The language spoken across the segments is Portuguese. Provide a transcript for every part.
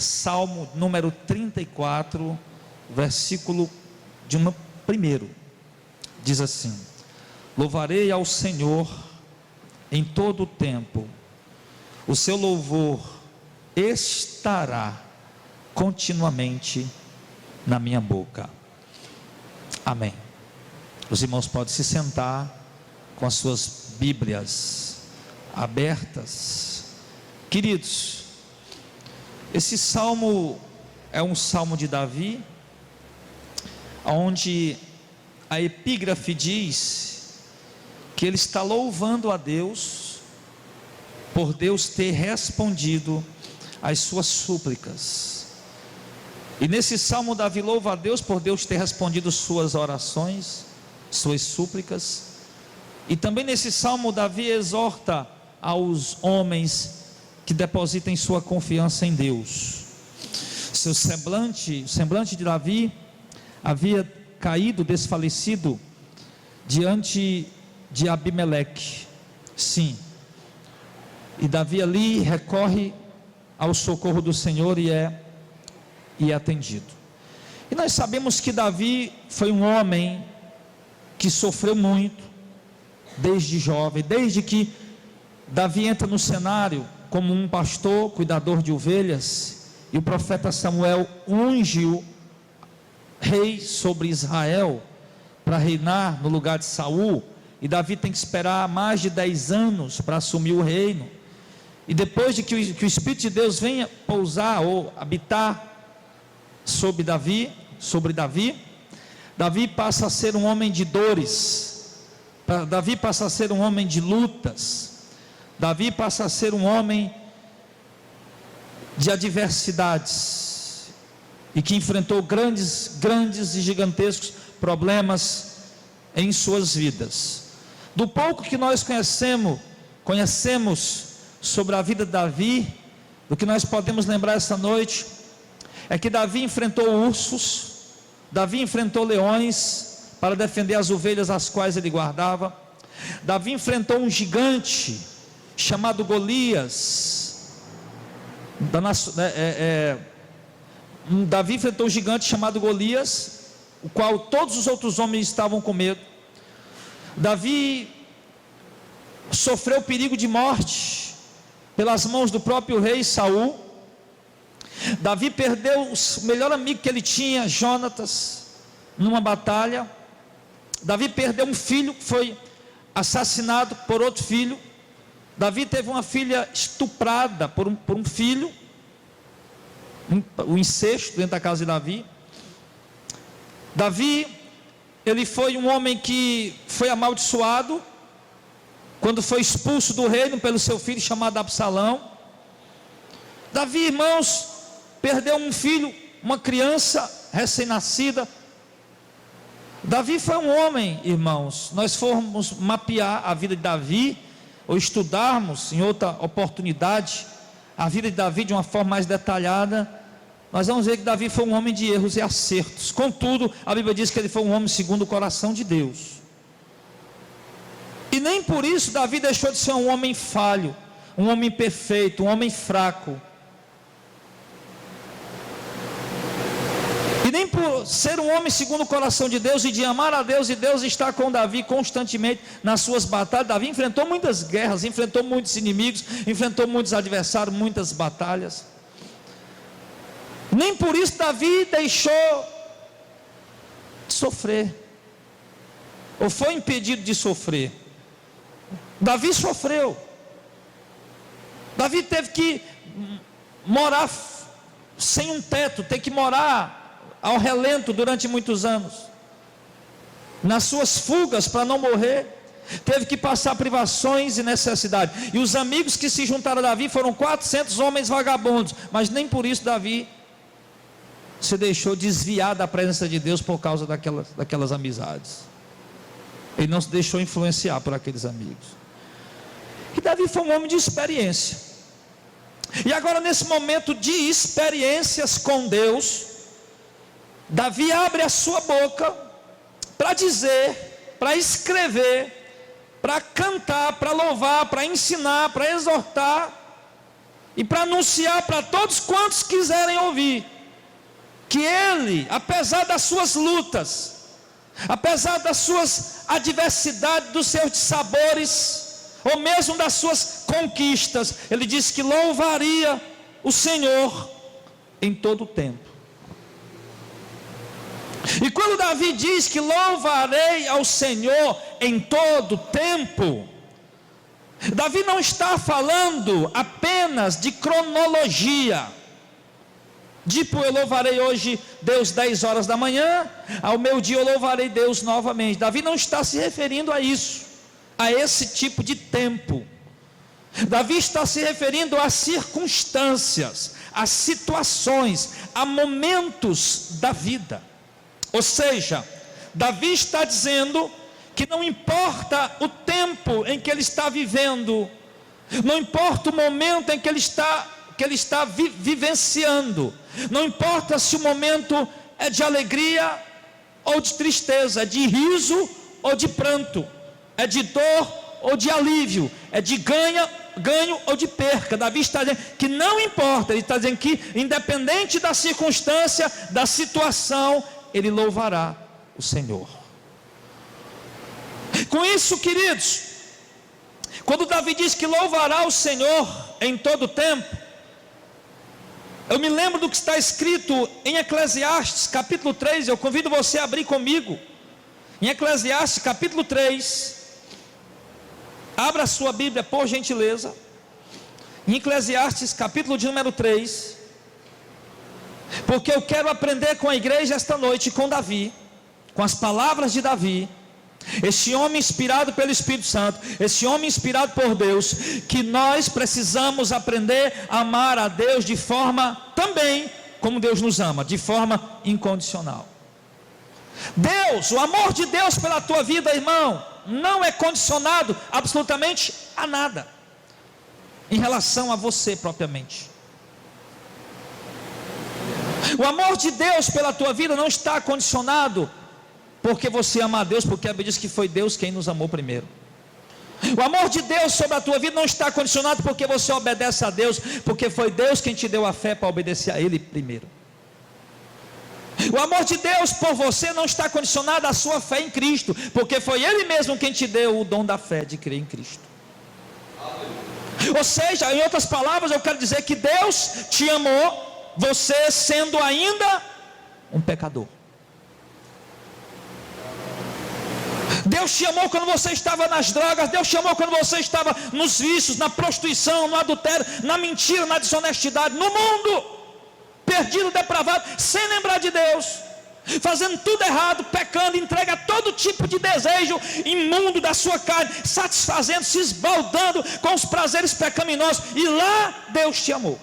Salmo número 34, versículo de uma primeiro, diz assim: louvarei ao Senhor em todo o tempo, o seu louvor estará continuamente na minha boca. Amém. Os irmãos podem se sentar com as suas Bíblias abertas. Queridos, esse salmo é um salmo de Davi, onde a epígrafe diz que ele está louvando a Deus por Deus ter respondido às suas súplicas. E nesse salmo Davi louva a Deus por Deus ter respondido suas orações, suas súplicas. E também nesse salmo Davi exorta aos homens que depositem sua confiança em Deus. O semblante de Davi havia caído, desfalecido diante de Abimeleque. Sim. E Davi ali recorre ao socorro do Senhor e é atendido. E nós sabemos que Davi foi um homem que sofreu muito desde jovem, desde que Davi entra no cenário como um pastor, cuidador de ovelhas, e o profeta Samuel unge-o rei sobre Israel, para reinar no lugar de Saul, e Davi tem que esperar mais de 10 anos para assumir o reino. E depois de que o Espírito de Deus venha pousar ou habitar sobre Davi, Davi passa a ser um homem de dores, Davi passa a ser um homem de lutas, Davi passa a ser um homem de adversidades, e que enfrentou grandes e gigantescos problemas em suas vidas. Do pouco que nós conhecemos sobre a vida de Davi, do que nós podemos lembrar essa noite, é que Davi enfrentou ursos, Davi enfrentou leões para defender as ovelhas as quais ele guardava. Davi enfrentou um gigante chamado Golias. Davi enfrentou um gigante chamado Golias, o qual todos os outros homens estavam com medo. Davi sofreu perigo de morte pelas mãos do próprio rei Saul. Davi perdeu o melhor amigo que ele tinha, Jonatas, numa batalha. Davi perdeu um filho que foi assassinado por outro filho. Davi teve uma filha estuprada por um filho, o incesto dentro da casa de Davi. Davi, ele foi um homem que foi amaldiçoado quando foi expulso do reino pelo seu filho chamado Absalão. Davi, irmãos, perdeu um filho, uma criança recém-nascida. Davi foi um homem, irmãos, nós formos mapear a vida de Davi, ou estudarmos em outra oportunidade a vida de Davi de uma forma mais detalhada, nós vamos ver que Davi foi um homem de erros e acertos. Contudo, a Bíblia diz que ele foi um homem segundo o coração de Deus. E nem por isso Davi deixou de ser um homem falho, um homem perfeito, um homem fraco. E nem por ser um homem segundo o coração de Deus e de amar a Deus, e Deus está com Davi constantemente nas suas batalhas. Davi enfrentou muitas guerras, enfrentou muitos inimigos, enfrentou muitos adversários, muitas batalhas. Nem por isso Davi deixou de sofrer, ou foi impedido de sofrer. Davi sofreu. Davi teve que morar sem um teto, ter que morar ao relento durante muitos anos. Nas suas fugas para não morrer, teve que passar privações e necessidade. E os amigos que se juntaram a Davi foram 400 homens vagabundos, mas nem por isso Davi se deixou desviar da presença de Deus por causa daquelas amizades. Ele não se deixou influenciar por aqueles amigos. E Davi foi um homem de experiência. E agora, nesse momento de experiências com Deus, Davi abre a sua boca para dizer, para escrever, para cantar, para louvar, para ensinar, para exortar e para anunciar para todos quantos quiserem ouvir, que Ele, apesar das suas lutas, apesar das suas adversidades, dos seus dissabores, ou mesmo das suas conquistas, Ele disse que louvaria o Senhor em todo o tempo. E quando Davi diz que louvarei ao Senhor em todo o tempo, Davi não está falando apenas de cronologia, tipo, eu louvarei hoje Deus 10 horas da manhã, ao meio-dia eu louvarei Deus novamente. Davi não está se referindo a isso, a esse tipo de tempo. Davi está se referindo a circunstâncias, a situações, a momentos da vida. Ou seja, Davi está dizendo que não importa o tempo em que ele está vivendo, não importa o momento em que ele está vivenciando, não importa se o momento é de alegria ou de tristeza, é de riso ou de pranto, é de dor ou de alívio, é de ganho ou de perca. Davi está dizendo que não importa, ele está dizendo que independente da circunstância, da situação, ele louvará o Senhor. Com isso, queridos, quando Davi diz que louvará o Senhor em todo o tempo, eu me lembro do que está escrito em Eclesiastes capítulo 3, eu convido você a abrir comigo, em Eclesiastes capítulo 3, abra a sua Bíblia por gentileza, em Eclesiastes capítulo de número 3, porque eu quero aprender com a igreja esta noite, com Davi, com as palavras de Davi, esse homem inspirado pelo Espírito Santo, esse homem inspirado por Deus, que nós precisamos aprender a amar a Deus de forma também como Deus nos ama, de forma incondicional. Deus, o amor de Deus pela tua vida, irmão, não é condicionado absolutamente a nada em relação a você propriamente. O amor de Deus pela tua vida não está condicionado porque você ama a Deus, porque a Bíblia diz que foi Deus quem nos amou primeiro. O amor de Deus sobre a tua vida não está condicionado porque você obedece a Deus, porque foi Deus quem te deu a fé para obedecer a Ele primeiro. O amor de Deus por você não está condicionado à sua fé em Cristo, porque foi Ele mesmo quem te deu o dom da fé de crer em Cristo. Ou seja, em outras palavras, eu quero dizer que Deus te amou, você sendo ainda um pecador. Deus te amou quando você estava nas drogas, Deus te amou quando você estava nos vícios, na prostituição, no adultério, na mentira, na desonestidade, no mundo, perdido, depravado, sem lembrar de Deus, fazendo tudo errado, pecando, entrega todo tipo de desejo imundo da sua carne, satisfazendo, se esbaldando com os prazeres pecaminosos, e lá Deus te amou.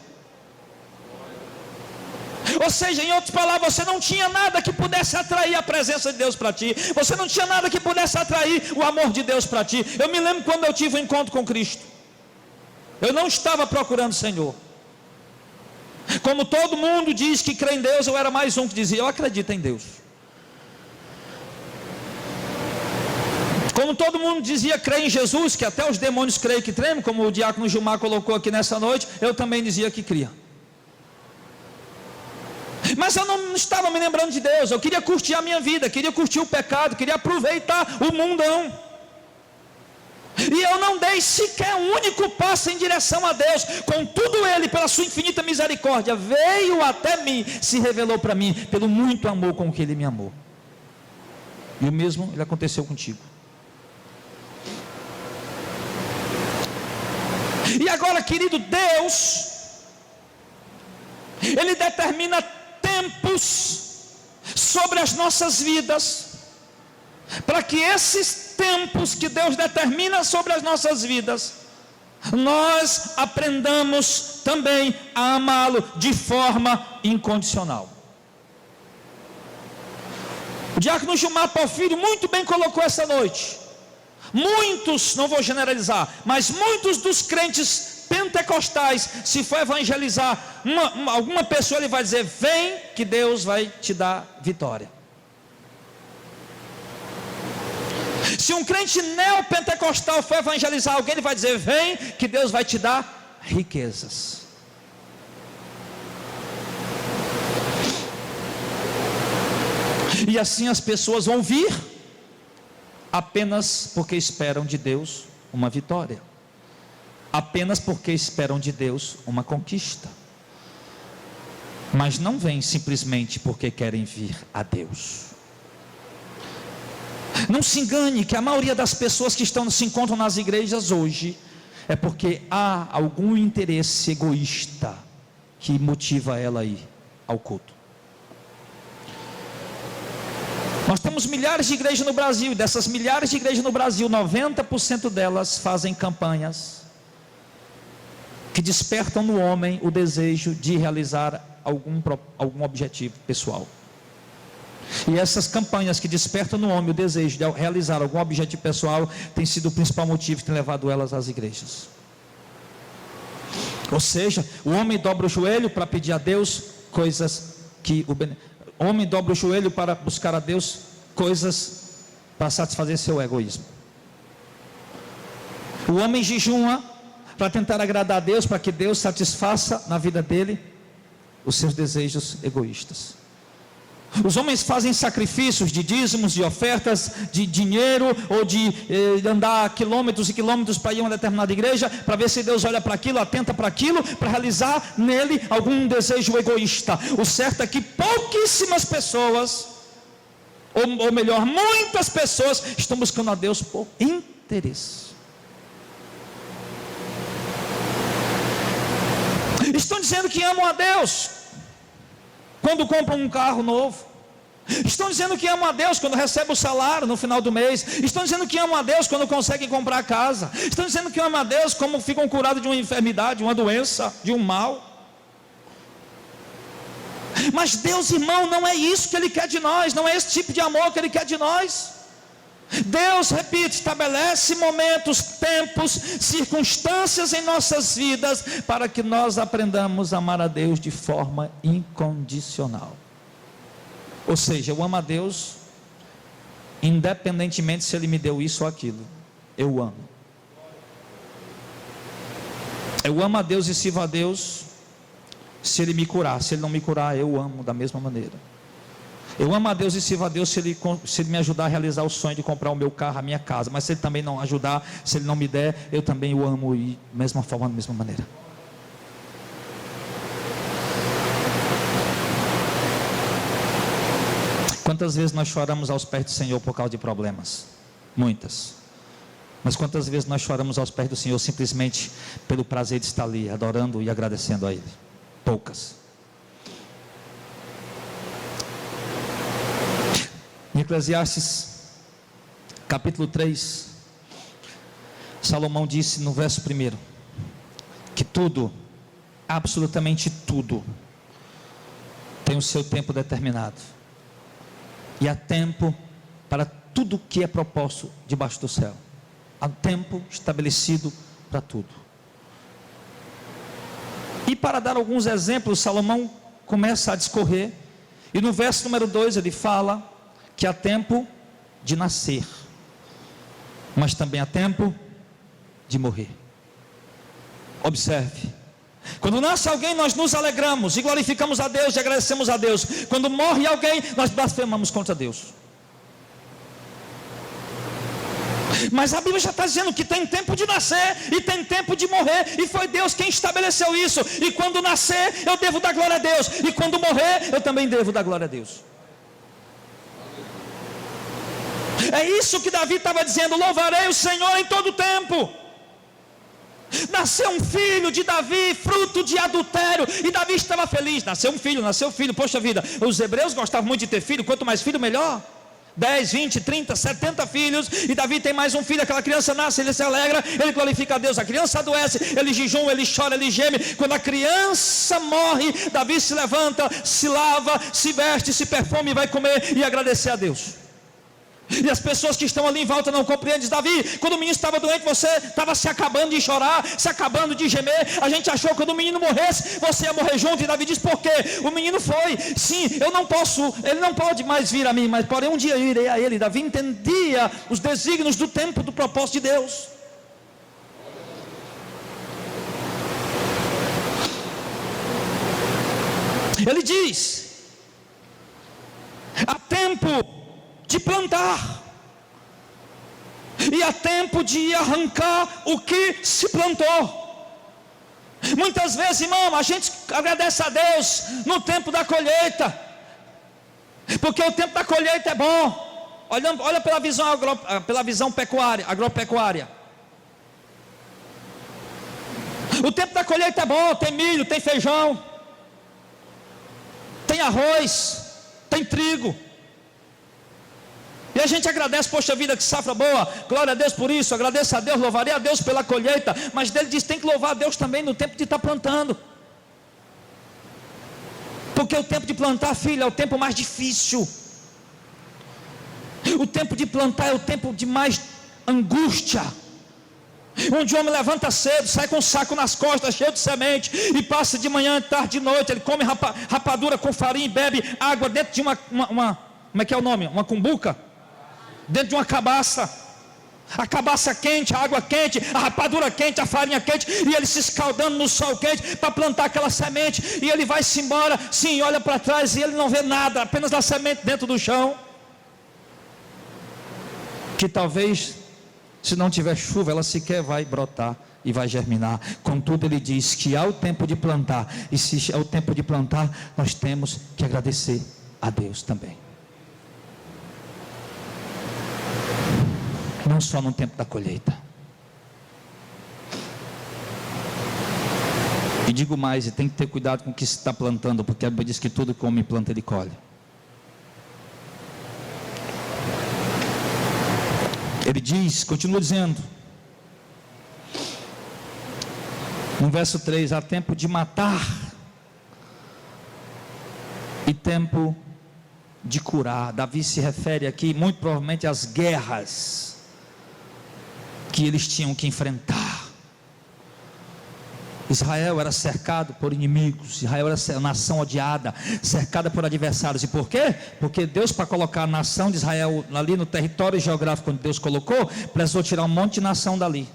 Ou seja, em outras palavras, você não tinha nada que pudesse atrair a presença de Deus para ti, você não tinha nada que pudesse atrair o amor de Deus para ti. Eu me lembro quando eu tive um encontro com Cristo, eu não estava procurando o Senhor. Como todo mundo diz que crê em Deus, eu era mais um que dizia, eu acredito em Deus. Como todo mundo dizia crer em Jesus, que até os demônios creem que tremem, como o diácono Gilmar colocou aqui nessa noite, eu também dizia que cria. Mas eu não estava me lembrando de Deus, eu queria curtir a minha vida, queria curtir o pecado, queria aproveitar o mundão. E eu não dei sequer um único passo em direção a Deus. Contudo Ele, pela sua infinita misericórdia, veio até mim, se revelou para mim, pelo muito amor com que Ele me amou. E o mesmo Ele aconteceu contigo. E agora, querido, Deus, Ele determina tempos sobre as nossas vidas, para que esses tempos que Deus determina sobre as nossas vidas, nós aprendamos também a amá-lo de forma incondicional. O diácono Gilmar Porfírio muito bem colocou essa noite. Muitos, não vou generalizar, mas muitos dos crentes pentecostais, se for evangelizar alguma pessoa, ele vai dizer, vem que Deus vai te dar vitória. Se um crente neopentecostal for evangelizar alguém, ele vai dizer, vem que Deus vai te dar riquezas. E assim as pessoas vão vir apenas porque esperam de Deus uma vitória, apenas porque esperam de Deus uma conquista, mas não vêm simplesmente porque querem vir a Deus. Não se engane que a maioria das pessoas que se encontram nas igrejas hoje é porque há algum interesse egoísta que motiva ela a ir ao culto. Nós temos milhares de igrejas no Brasil, e dessas milhares de igrejas no Brasil, 90% delas fazem campanhas que despertam no homem o desejo de realizar algum objetivo pessoal. E essas campanhas que despertam no homem o desejo de realizar algum objetivo pessoal tem sido o principal motivo que tem levado elas às igrejas. Ou seja, o homem dobra o joelho para pedir a Deus coisas que o homem dobra o joelho para buscar a Deus coisas para satisfazer seu egoísmo. O homem jejuma para tentar agradar a Deus, para que Deus satisfaça na vida dele os seus desejos egoístas. Os homens fazem sacrifícios de dízimos, de ofertas, de dinheiro, ou de andar quilômetros e quilômetros para ir a uma determinada igreja, para ver se Deus olha para aquilo, atenta para aquilo, para realizar nele algum desejo egoísta. O certo é que pouquíssimas pessoas, ou melhor, muitas pessoas estão buscando a Deus por interesse. Estão dizendo que amam a Deus quando compram um carro novo. Estão dizendo que amam a Deus quando recebem o salário no final do mês. Estão dizendo que amam a Deus quando conseguem comprar casa. Estão dizendo que amam a Deus como ficam curados de uma enfermidade, de uma doença, de um mal. Mas Deus, irmão, não é isso que Ele quer de nós. Não é esse tipo de amor que Ele quer de nós. Deus, repito, estabelece momentos, tempos, circunstâncias em nossas vidas para que nós aprendamos a amar a Deus de forma incondicional. Ou seja, eu amo a Deus independentemente se Ele me deu isso ou aquilo. Eu amo. Eu amo a Deus e sirvo a Deus se Ele me curar. Se Ele não me curar, eu amo da mesma maneira. Eu amo a Deus e sirvo a Deus se Ele me ajudar a realizar o sonho de comprar o meu carro, a minha casa. Mas se Ele também não ajudar, se Ele não me der, eu também o amo e da mesma forma, da mesma maneira. Quantas vezes nós choramos aos pés do Senhor por causa de problemas? Muitas. Mas quantas vezes nós choramos aos pés do Senhor simplesmente pelo prazer de estar ali, adorando e agradecendo a Ele? Poucas. Em Eclesiastes capítulo 3, Salomão disse no verso 1 que tudo, absolutamente tudo, tem o seu tempo determinado, e há tempo para tudo que é proposto debaixo do céu. Há tempo estabelecido para tudo. E para dar alguns exemplos, Salomão começa a discorrer, e no verso número 2 ele fala que há tempo de nascer, mas também há tempo de morrer. Observe, quando nasce alguém nós nos alegramos e glorificamos a Deus e agradecemos a Deus. Quando morre alguém nós blasfemamos contra Deus. Mas a Bíblia já está dizendo que tem tempo de nascer e tem tempo de morrer, e foi Deus quem estabeleceu isso. E quando nascer eu devo dar glória a Deus, e quando morrer eu também devo dar glória a Deus. É isso que Davi estava dizendo: louvarei o Senhor em todo tempo. Nasceu um filho de Davi, fruto de adultério, e Davi estava feliz. Nasceu filho, poxa vida, os hebreus gostavam muito de ter filho, quanto mais filho melhor. 10, 20, 30, 70 filhos, e Davi tem mais um filho. Aquela criança nasce, ele se alegra, ele glorifica a Deus. A criança adoece, ele jejum, ele chora, ele geme. Quando a criança morre, Davi se levanta, se lava, se veste, se perfume e vai comer e agradecer a Deus. E as pessoas que estão ali em volta não compreendem. Diz: Davi, quando o menino estava doente, você estava se acabando de chorar, se acabando de gemer. A gente achou que quando o menino morresse, você ia morrer junto. E Davi diz: por quê? O menino foi. Sim, eu não posso, ele não pode mais vir a mim, mas porém um dia eu irei a ele. Davi entendia os desígnios do tempo, do propósito de Deus. Ele diz: há tempo de plantar, e há tempo de arrancar o que se plantou. Muitas vezes, irmão, a gente agradece a Deus no tempo da colheita, porque o tempo da colheita é bom. Olha pela visão agropecuária. O tempo da colheita é bom, tem milho, tem feijão, tem arroz, tem trigo. E a gente agradece, poxa vida, que safra boa, glória a Deus por isso, agradeço a Deus, louvarei a Deus pela colheita. Mas ele diz, tem que louvar a Deus também no tempo de estar plantando. Porque o tempo de plantar, filho, é o tempo mais difícil. O tempo de plantar é o tempo de mais angústia, onde o homem levanta cedo, sai com um saco nas costas, cheio de semente, e passa de manhã, tarde, de noite. Ele come rapadura com farinha e bebe água dentro de uma como é que é o nome? Uma cumbuca, dentro de uma cabaça. A cabaça quente, a água quente, a rapadura quente, a farinha quente, e ele se escaldando no sol quente para plantar aquela semente. E ele vai-se embora, sim, olha para trás e ele não vê nada, apenas a semente dentro do chão, que talvez, se não tiver chuva, ela sequer vai brotar e vai germinar. Contudo, ele diz que há o tempo de plantar, e se é o tempo de plantar, nós temos que agradecer a Deus também. Não só no tempo da colheita. E digo mais, e tem que ter cuidado com o que se está plantando, porque a Bíblia diz que tudo que o homem planta, ele colhe. Ele diz, continua dizendo, no verso 3, há tempo de matar e tempo de curar. Davi se refere aqui muito provavelmente às guerras que eles tinham que enfrentar. Israel era cercado por inimigos, Israel era uma nação odiada, cercada por adversários. E por quê? Porque Deus, para colocar a nação de Israel ali no território geográfico onde Deus colocou, precisou tirar um monte de nação dali.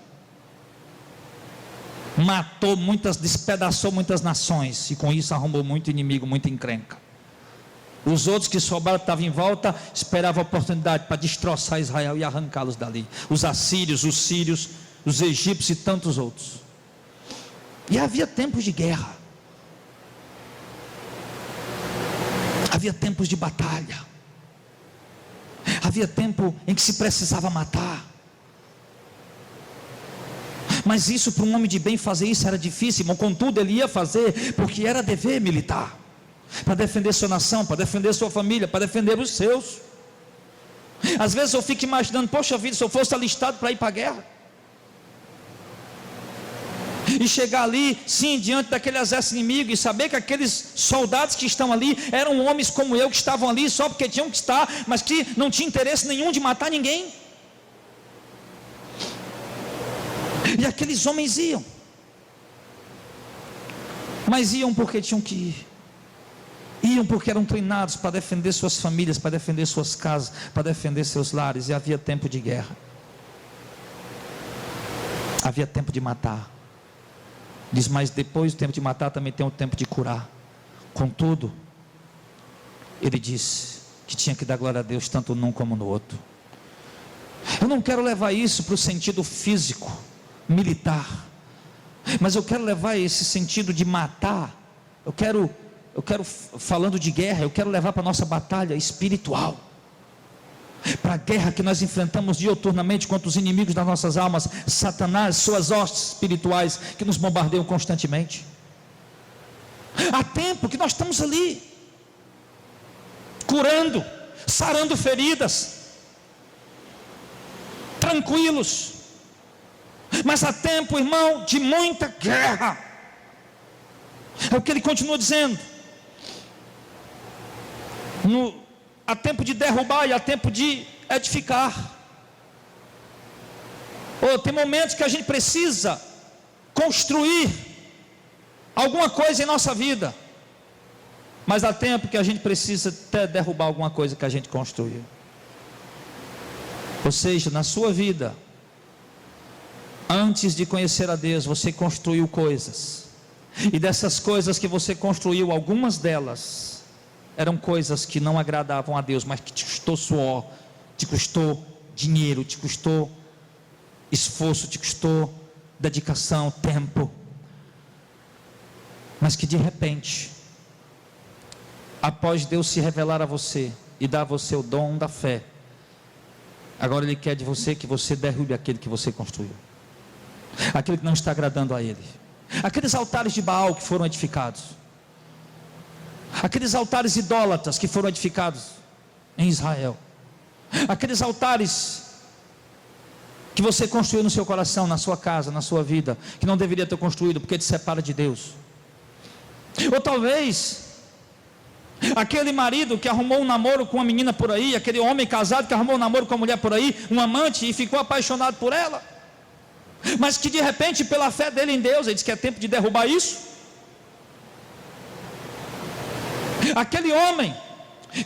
Matou muitas, despedaçou muitas nações, e com isso arrumou muito inimigo, muita encrenca. Os outros que sobraram, estavam em volta, esperavam a oportunidade para destroçar Israel e arrancá-los dali. Os assírios, os sírios, os egípcios e tantos outros. E havia tempos de guerra, havia tempos de batalha, havia tempo em que se precisava matar. Mas isso, para um homem de bem fazer isso era difícil, mas contudo ele ia fazer, porque era dever militar, para defender sua nação, para defender sua família, para defender os seus. Às vezes eu fico imaginando, poxa vida, se eu fosse alistado para ir para a guerra, e chegar ali, sim, diante daquele exército inimigo, e saber que aqueles soldados que estão ali, eram homens como eu, que estavam ali só porque tinham que estar, mas que não tinha interesse nenhum de matar ninguém. E aqueles homens iam, mas iam porque tinham que ir, iam porque eram treinados para defender suas famílias, para defender suas casas, para defender seus lares. E havia tempo de guerra, havia tempo de matar. Diz, mas depois do tempo de matar também tem o tempo de curar. Contudo, ele disse que tinha que dar glória a Deus tanto num como no outro. Eu não quero levar isso para o sentido físico, militar, mas eu quero levar esse sentido de matar. Eu quero falando de guerra, eu quero levar para a nossa batalha espiritual, para a guerra que nós enfrentamos diuturnamente contra os inimigos das nossas almas, Satanás, suas hostes espirituais que nos bombardeiam constantemente. Há tempo que nós estamos ali, curando, sarando feridas, tranquilos. Mas há tempo, irmão, de muita guerra. É o que ele continua dizendo. Há tempo de derrubar e há tempo de edificar. Tem momentos que a gente precisa construir alguma coisa em nossa vida, mas há tempo que a gente precisa até derrubar alguma coisa que a gente construiu. Ou seja, na sua vida, antes de conhecer a Deus, você construiu coisas, e dessas coisas que você construiu, algumas delas eram coisas que não agradavam a Deus, mas que te custou suor, te custou dinheiro, te custou esforço, te custou dedicação, tempo, mas que de repente, após Deus se revelar a você e dar a você o dom da fé, agora Ele quer de você que você derrube aquele que você construiu, aquele que não está agradando a Ele, aqueles altares de Baal que foram edificados, aqueles altares idólatras que foram edificados em Israel, aqueles altares que você construiu no seu coração, na sua casa, na sua vida, que não deveria ter construído porque te separa de Deus. Ou talvez aquele marido que arrumou um namoro com uma menina por aí, aquele homem casado que arrumou um namoro com uma mulher por aí, um amante, e ficou apaixonado por ela, mas que de repente, pela fé dele em Deus, ele diz que é tempo de derrubar isso. Aquele homem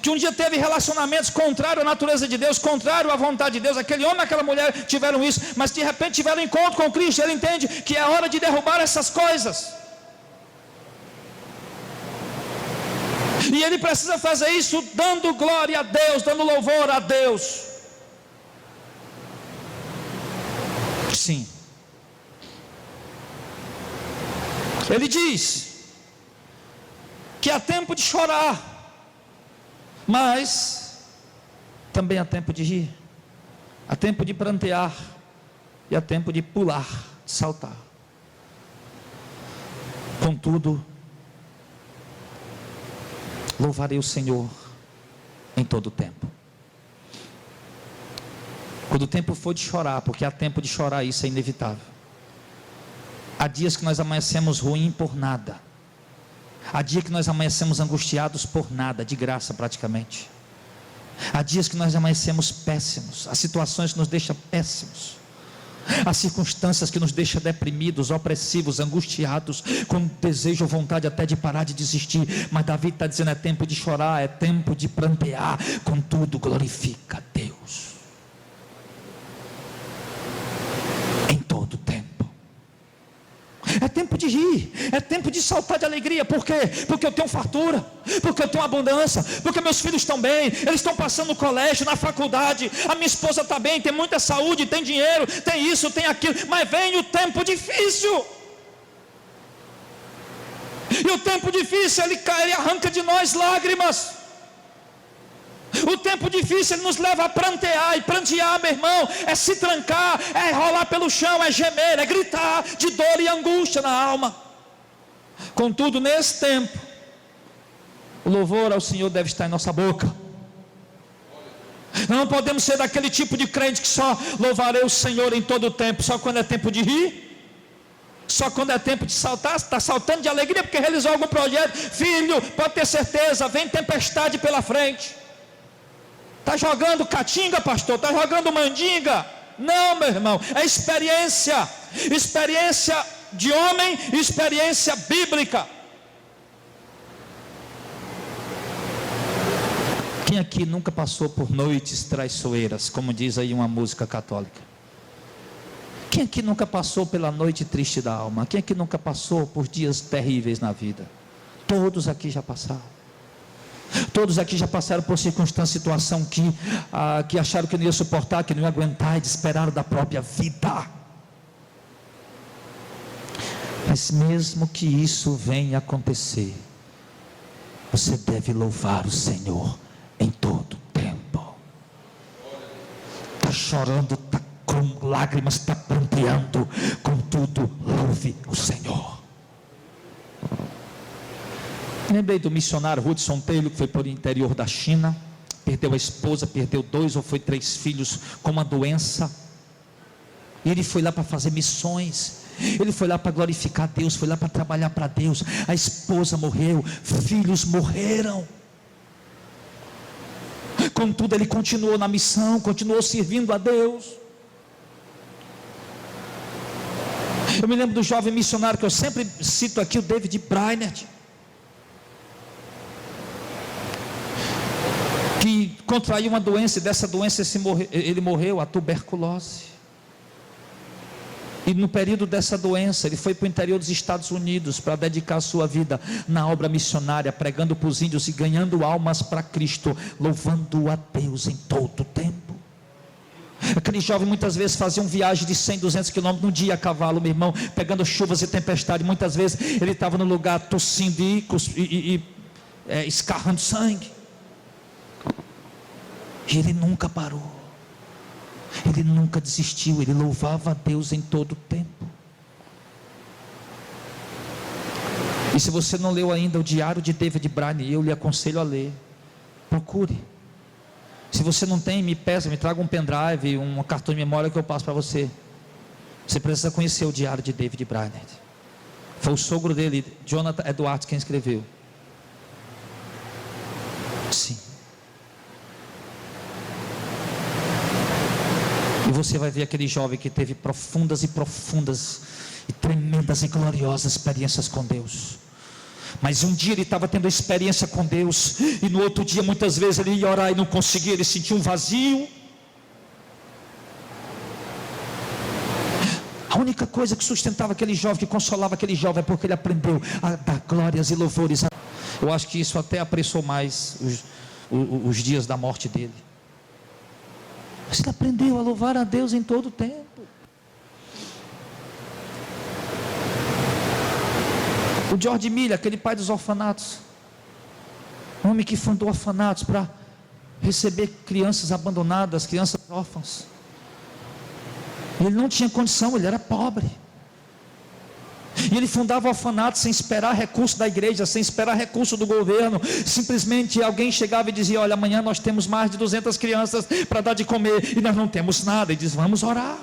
que um dia teve relacionamentos contrários à natureza de Deus, contrário à vontade de Deus, aquele homem e aquela mulher tiveram isso, mas de repente tiveram encontro com Cristo, ele entende que é hora de derrubar essas coisas, e ele precisa fazer isso dando glória a Deus, dando louvor a Deus. Sim, ele diz que há tempo de chorar, mas também há tempo de rir, há tempo de prantear, e há tempo de pular, de saltar. Contudo, louvarei o Senhor em todo o tempo. Quando o tempo for de chorar, porque há tempo de chorar, isso é inevitável. Há dias que nós amanhecemos ruim por nada. Há dias que nós amanhecemos angustiados por nada, de graça praticamente. Há dias que nós amanhecemos péssimos, há situações que nos deixam péssimos, há circunstâncias que nos deixam deprimidos, opressivos, angustiados, com desejo ou vontade até de parar de desistir. Mas Davi está dizendo: é tempo de chorar, é tempo de prantear, contudo glorifica a Deus em todo o tempo. É tempo de rir, é tempo de saltar de alegria. Por quê? Porque eu tenho fartura, porque eu tenho abundância, porque meus filhos estão bem, eles estão passando no colégio, na faculdade, a minha esposa está bem, tem muita saúde, tem dinheiro, tem isso, tem aquilo. Mas vem o tempo difícil, e o tempo difícil ele arranca de nós lágrimas. O tempo difícil ele nos leva a prantear, e prantear, meu irmão, é se trancar, é rolar pelo chão, é gemer, é gritar de dor e angústia na alma. Contudo, nesse tempo, o louvor ao Senhor deve estar em nossa boca. Não podemos ser daquele tipo de crente que só louvarei o Senhor em todo o tempo, só quando é tempo de rir, só quando é tempo de saltar. Está saltando de alegria porque realizou algum projeto. Filho, pode ter certeza, vem tempestade pela frente. Está jogando catinga, pastor? Está jogando mandinga? Não, meu irmão, é experiência, experiência de homem, experiência bíblica. Quem aqui nunca passou por noites traiçoeiras, como diz aí uma música católica? Quem aqui nunca passou pela noite triste da alma? Quem aqui nunca passou por dias terríveis na vida? Todos aqui já passaram. Todos aqui já passaram por circunstância, situação que acharam que não ia suportar, que não ia aguentar, e desesperaram da própria vida. Mas mesmo que isso venha acontecer, você deve louvar o Senhor em todo o tempo. Está chorando, está com lágrimas, está pranteando, contudo louve o Senhor. Lembrei do missionário Hudson Taylor, que foi para o interior da China, perdeu a esposa, perdeu 2 ou 3 filhos com uma doença, e ele foi lá para fazer missões, ele foi lá para glorificar Deus, foi lá para trabalhar para Deus. A esposa morreu, filhos morreram, contudo ele continuou na missão, continuou servindo a Deus. Eu me lembro do jovem missionário que eu sempre cito aqui, o David Brainerd, que contraiu uma doença, e dessa doença ele morreu, a tuberculose. E no período dessa doença, ele foi para o interior dos Estados Unidos para dedicar a sua vida na obra missionária, pregando para os índios e ganhando almas para Cristo, louvando a Deus em todo o tempo. Aquele jovem muitas vezes fazia uma viagem de 100, 200 quilômetros no dia a cavalo, meu irmão, pegando chuvas e tempestade. Muitas vezes ele estava no lugar tossindo e escarrando sangue. E ele nunca parou. Ele nunca desistiu, ele louvava a Deus em todo o tempo. E se você não leu ainda o Diário de David Brainerd, eu lhe aconselho a ler. Procure. Se você não tem, me peça, me traga um pendrive, um cartão de memória que eu passo para você. Você precisa conhecer o Diário de David Brainerd. Foi o sogro dele, Jonathan Edwards, quem escreveu. Sim. E você vai ver aquele jovem que teve profundas e tremendas e gloriosas experiências com Deus. Mas um dia ele estava tendo experiência com Deus, e no outro dia muitas vezes ele ia orar e não conseguia, ele sentia um vazio. A única coisa que sustentava aquele jovem, que consolava aquele jovem, é porque ele aprendeu a dar glórias e louvores. Eu acho que isso até apressou mais os dias da morte dele. Mas ele aprendeu a louvar a Deus em todo o tempo. O George Miller, aquele pai dos orfanatos, um homem que fundou orfanatos para receber crianças abandonadas, crianças órfãs. Ele não tinha condição, ele era pobre. E ele fundava orfanatos sem esperar recurso da igreja, sem esperar recurso do governo. Simplesmente alguém chegava e dizia: olha, amanhã nós temos mais de 200 crianças para dar de comer, e nós não temos nada. E diz: vamos orar.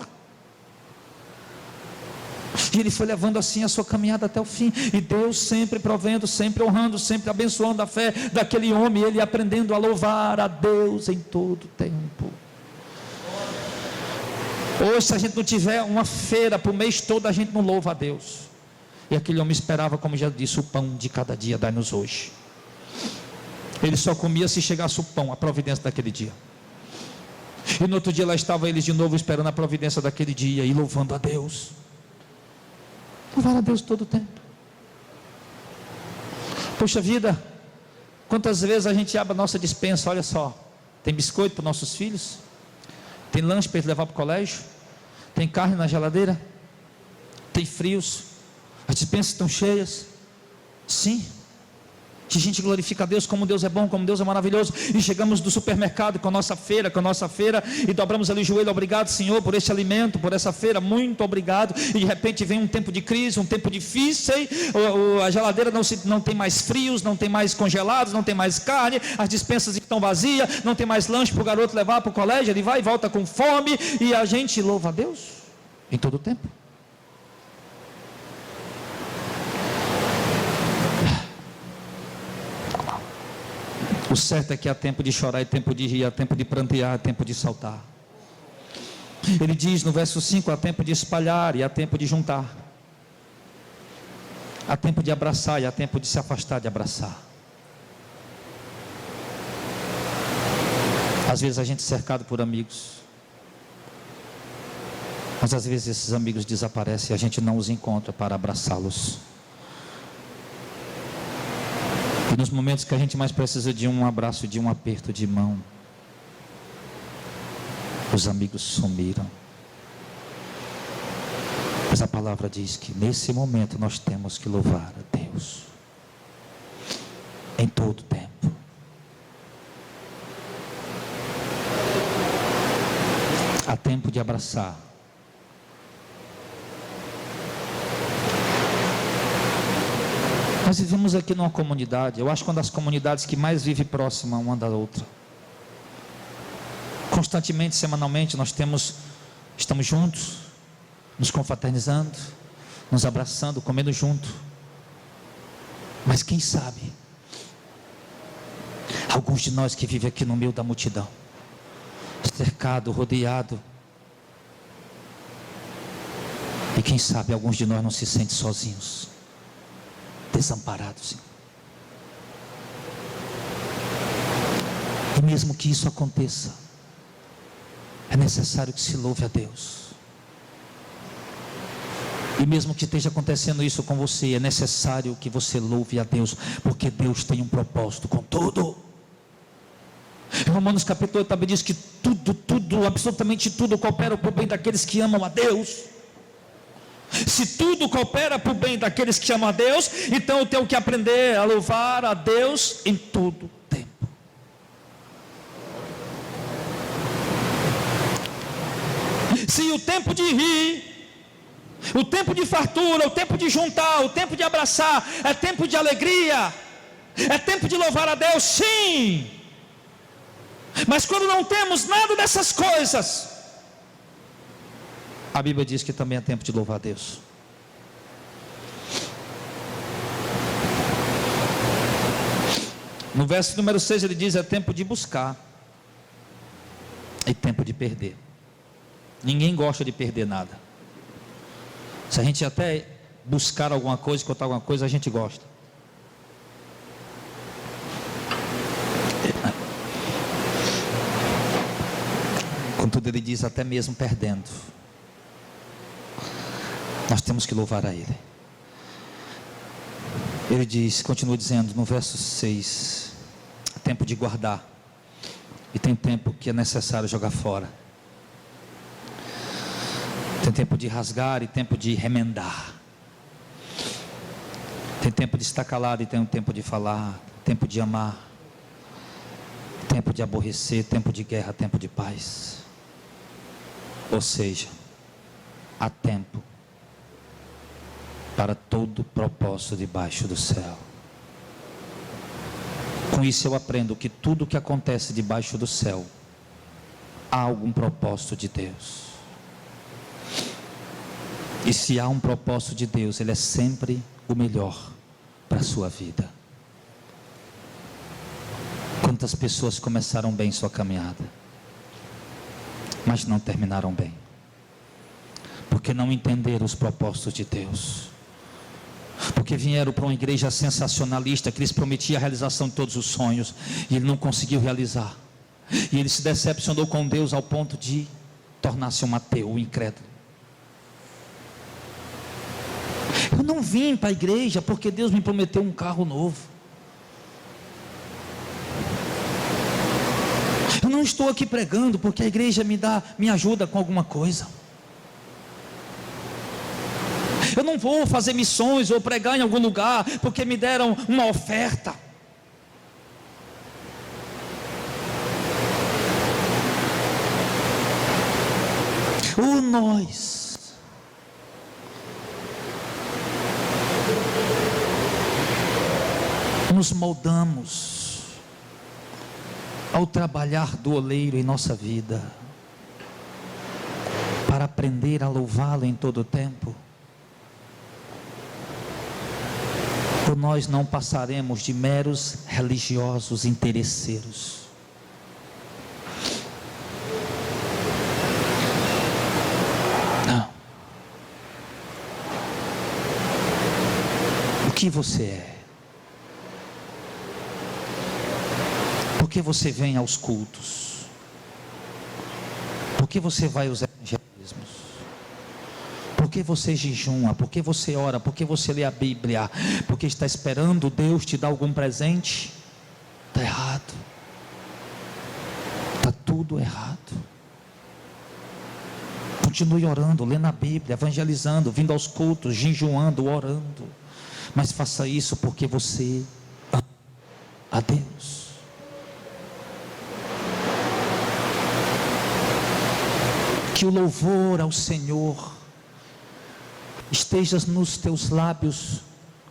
E ele foi levando assim a sua caminhada até o fim. E Deus sempre provendo, sempre honrando, sempre abençoando a fé daquele homem. Ele aprendendo a louvar a Deus em todo o tempo. Hoje, se a gente não tiver uma feira para o mês todo, a gente não louva a Deus. E aquele homem esperava, como já disse, o pão de cada dia, dai-nos hoje. Ele só comia se chegasse o pão, a providência daquele dia. E no outro dia lá estava eles de novo esperando a providência daquele dia e louvando a Deus. Louvar a Deus todo o tempo. Poxa vida, quantas vezes a gente abre a nossa despensa, olha só, tem biscoito para nossos filhos, tem lanche para eles levar para o colégio, tem carne na geladeira, tem frios, as dispensas estão cheias. Sim. Que a gente glorifica a Deus, como Deus é bom, como Deus é maravilhoso. E chegamos do supermercado com a nossa feira, e dobramos ali o joelho: obrigado, Senhor, por esse alimento, por essa feira, muito obrigado. E de repente vem um tempo de crise, um tempo difícil, a geladeira não tem mais frios, não tem mais congelados, não tem mais carne, as dispensas estão vazias, não tem mais lanche para o garoto levar para o colégio, ele vai e volta com fome, e a gente louva a Deus em todo o tempo. O certo é que há tempo de chorar, e tempo de rir, há tempo de prantear, há tempo de saltar. Ele diz no verso 5: há tempo de espalhar e há tempo de juntar. Há tempo de abraçar e há tempo de se afastar de abraçar. Às vezes a gente é cercado por amigos, mas às vezes esses amigos desaparecem e a gente não os encontra para abraçá-los. E nos momentos que a gente mais precisa de um abraço, de um aperto de mão, os amigos sumiram. Mas a palavra diz que nesse momento nós temos que louvar a Deus em todo o tempo. Há tempo de abraçar. Nós vivemos aqui numa comunidade, eu acho que uma das comunidades que mais vive próxima uma da outra. Constantemente, semanalmente, nós estamos juntos, nos confraternizando, nos abraçando, comendo junto. Mas quem sabe, alguns de nós que vivem aqui no meio da multidão, cercado, rodeado, e quem sabe alguns de nós não se sentem sozinhos, desamparados. E mesmo que isso aconteça, é necessário que se louve a Deus. E mesmo que esteja acontecendo isso com você, é necessário que você louve a Deus, porque Deus tem um propósito com tudo. Romanos capítulo 8 também diz que tudo, absolutamente tudo coopera para o bem daqueles que amam a Deus. Se tudo coopera para o bem daqueles que amam a Deus, então eu tenho que aprender a louvar a Deus em todo tempo. Se o tempo de rir, o tempo de fartura, o tempo de juntar, o tempo de abraçar, é tempo de alegria, é tempo de louvar a Deus, sim. Mas quando não temos nada dessas coisas, a Bíblia diz que também é tempo de louvar a Deus. No verso número 6 ele diz: é tempo de buscar e tempo de perder. Ninguém gosta de perder nada. Se a gente até buscar alguma coisa, encontrar alguma coisa, a gente gosta. Contudo, ele diz: até mesmo perdendo, nós temos que louvar a Ele. Ele diz, continua dizendo no verso 6: tempo de guardar, e tem tempo que é necessário jogar fora. Tem tempo de rasgar e tempo de remendar. Tem tempo de estar calado e tem um tempo de falar. Tempo de amar, tempo de aborrecer, tempo de guerra, tempo de paz. Ou seja, há tempo para todo propósito debaixo do céu. Com isso eu aprendo que tudo que acontece debaixo do céu há algum propósito de Deus. E se há um propósito de Deus, ele é sempre o melhor para a sua vida. Quantas pessoas começaram bem sua caminhada, mas não terminaram bem, porque não entenderam os propósitos de Deus, porque vieram para uma igreja sensacionalista que lhes prometia a realização de todos os sonhos, e ele não conseguiu realizar, e ele se decepcionou com Deus ao ponto de tornar-se um ateu, um incrédulo. Eu não vim para a igreja porque Deus me prometeu um carro novo. Eu não estou aqui pregando porque a igreja me ajuda com alguma coisa. Eu não vou fazer missões ou pregar em algum lugar porque me deram uma oferta. Ou nós nos moldamos ao trabalhar do oleiro em nossa vida, para aprender a louvá-lo em todo o tempo, ou nós não passaremos de meros religiosos interesseiros. Não. O que você é? Por que você vem aos cultos? Por que você vai aos evangelismos? Por que você jejuma? Por que você ora? Por que você lê a Bíblia? Porque está esperando Deus te dar algum presente? Está errado. Está tudo errado. Continue orando, lendo a Bíblia, evangelizando, vindo aos cultos, jejuando, orando. Mas faça isso porque você ama a Deus. Que o louvor ao Senhor esteja nos teus lábios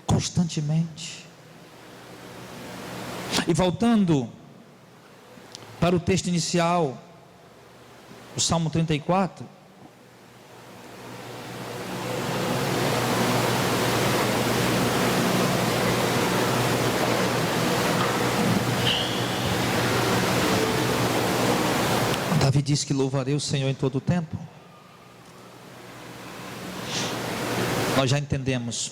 constantemente. E voltando para o texto inicial, o Salmo 34, Davi diz que louvarei o Senhor em todo o tempo. Nós já entendemos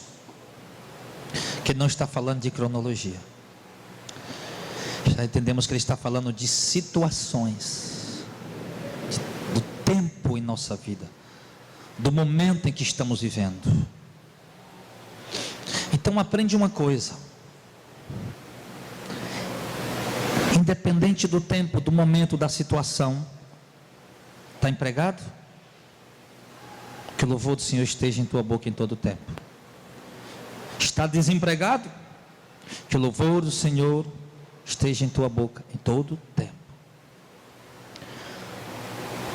que ele não está falando de cronologia. Já entendemos que ele está falando de situações, do tempo em nossa vida, do momento em que estamos vivendo. Então aprende uma coisa: independente do tempo, do momento, da situação, está empregado? Que o louvor do Senhor esteja em tua boca em todo o tempo. Está desempregado? Que o louvor do Senhor esteja em tua boca em todo o tempo.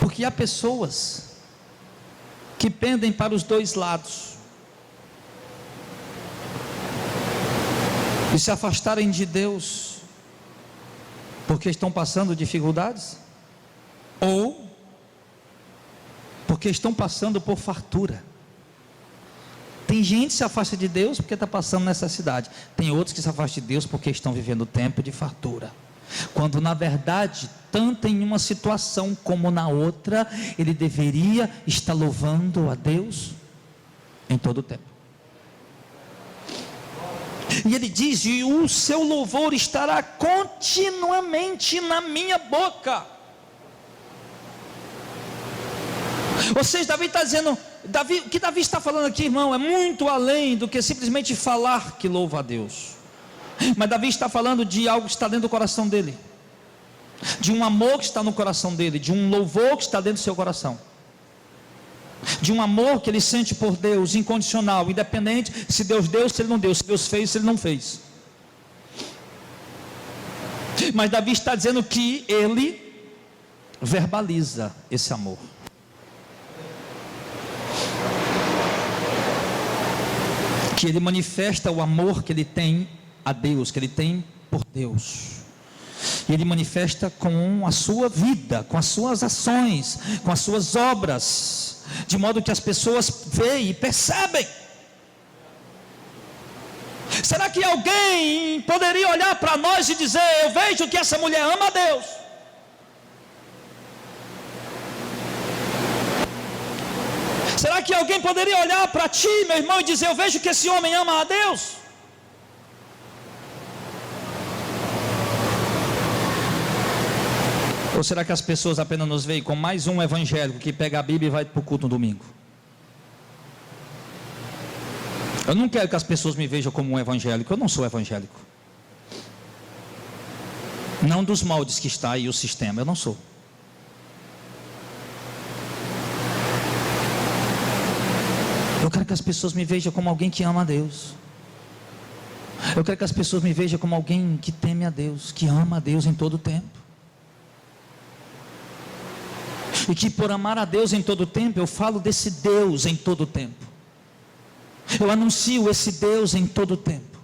Porque há pessoas que pendem para os dois lados e se afastarem de Deus porque estão passando dificuldades, ou porque estão passando por fartura. Tem gente que se afasta de Deus porque está passando necessidade. Tem outros que se afastam de Deus porque estão vivendo tempo de fartura. Quando na verdade, tanto em uma situação como na outra, ele deveria estar louvando a Deus em todo o tempo. E ele diz: e o seu louvor estará continuamente na minha boca. Ou seja, Davi está dizendo, o que Davi está falando aqui, irmão, é muito além do que simplesmente falar que louva a Deus. Mas Davi está falando de algo que está dentro do coração dele, de um amor que está no coração dele, de um louvor que está dentro do seu coração, de um amor que ele sente por Deus, incondicional, independente se Deus deu, se ele não deu, se Deus fez, se ele não fez. Mas Davi está dizendo que ele verbaliza esse amor. Que ele manifesta o amor que ele tem a Deus, que ele tem por Deus. E ele manifesta com a sua vida, com as suas ações, com as suas obras, de modo que as pessoas veem e percebem. Será que alguém poderia olhar para nós e dizer: eu vejo que essa mulher ama a Deus? Será que alguém poderia olhar para ti, meu irmão, e dizer: eu vejo que esse homem ama a Deus? Ou será que as pessoas apenas nos veem como mais um evangélico que pega a Bíblia e vai para o culto no domingo? Eu não quero que as pessoas me vejam como um evangélico. Eu não sou evangélico. Não dos moldes que está aí o sistema. Eu não sou. Eu quero que as pessoas me vejam como alguém que ama a Deus. Eu quero que as pessoas me vejam como alguém que teme a Deus, que ama a Deus em todo o tempo. E que por amar a Deus em todo o tempo, eu falo desse Deus em todo o tempo. Eu anuncio esse Deus em todo o tempo.